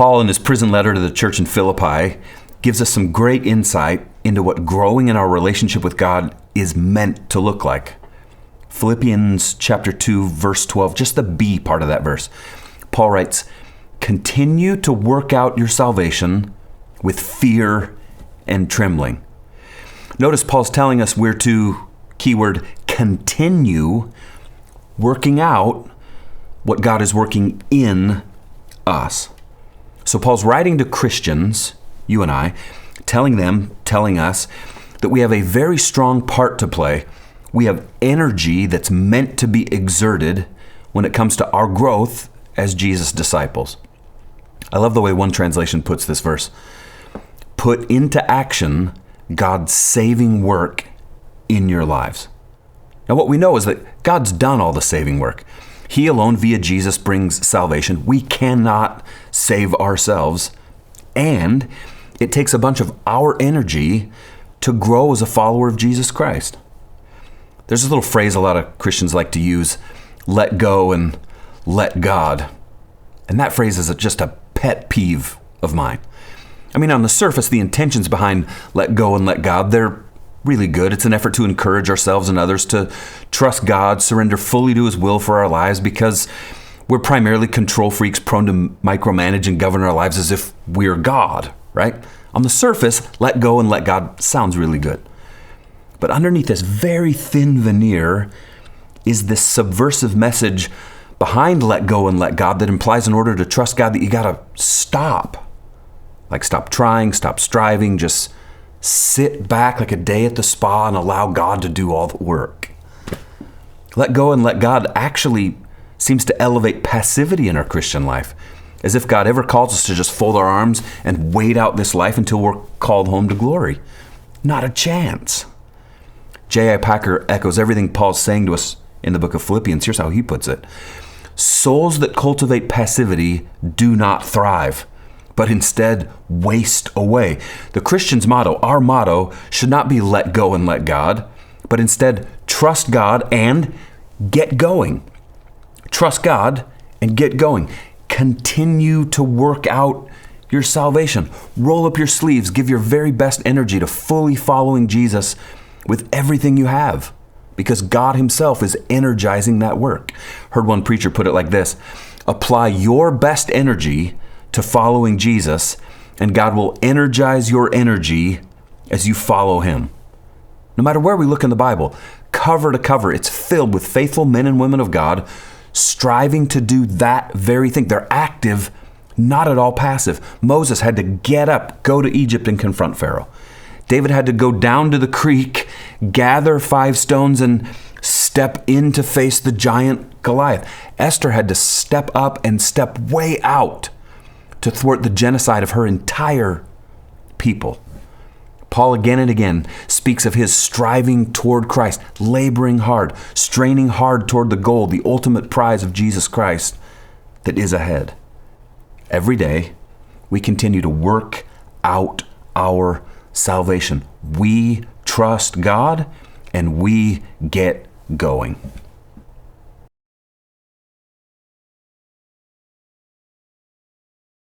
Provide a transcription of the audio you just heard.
Paul, in his prison letter to the church in Philippi, gives us some great insight into what growing in our relationship with God is meant to look like. Philippians chapter 2, verse 12, just the B part of that verse. Paul writes, "Continue to work out your salvation with fear and trembling." Notice Paul's telling us we're to, keyword, continue working out what God is working in us. So Paul's writing to Christians, you and I, telling us that we have a very strong part to play. We have energy that's meant to be exerted when it comes to our growth as Jesus' disciples. I love the way one translation puts this verse. Put into action God's saving work in your lives. Now what we know is that God's done all the saving work. He alone, via Jesus, brings salvation. We cannot save ourselves. And it takes a bunch of our energy to grow as a follower of Jesus Christ. There's this little phrase a lot of Christians like to use, let go and let God. And that phrase is just a pet peeve of mine. I mean, on the surface, the intentions behind let go and let God, they're really good. It's an effort to encourage ourselves and others to trust God, surrender fully to His will for our lives, because we're primarily control freaks prone to micromanage and govern our lives as if we're God, right? On the surface, let go and let God sounds really good. But underneath this very thin veneer is this subversive message behind let go and let God that implies in order to trust God that you got to stop. Like stop trying, stop striving, just sit back like a day at the spa and allow God to do all the work. Let go and let God actually seems to elevate passivity in our Christian life, as if God ever calls us to just fold our arms and wait out this life until we're called home to glory. Not a chance. J.I. Packer echoes everything Paul's saying to us in the book of Philippians. Here's how he puts it. Souls that cultivate passivity do not thrive, but instead waste away. The Christian's motto, our motto, should not be let go and let God, but instead trust God and get going. Trust God and get going. Continue to work out your salvation. Roll up your sleeves. Give your very best energy to fully following Jesus with everything you have, because God Himself is energizing that work. Heard one preacher put it like this: apply your best energy to following Jesus, and God will energize your energy as you follow Him. No matter where we look in the Bible, cover to cover, it's filled with faithful men and women of God striving to do that very thing. They're active, not at all passive. Moses had to get up, go to Egypt and confront Pharaoh. David had to go down to the creek, gather 5 stones, and step in to face the giant Goliath. Esther had to step up and step way out to thwart the genocide of her entire people. Paul again and again speaks of his striving toward Christ, laboring hard, straining hard toward the goal, the ultimate prize of Jesus Christ that is ahead. Every day, we continue to work out our salvation. We trust God and we get going.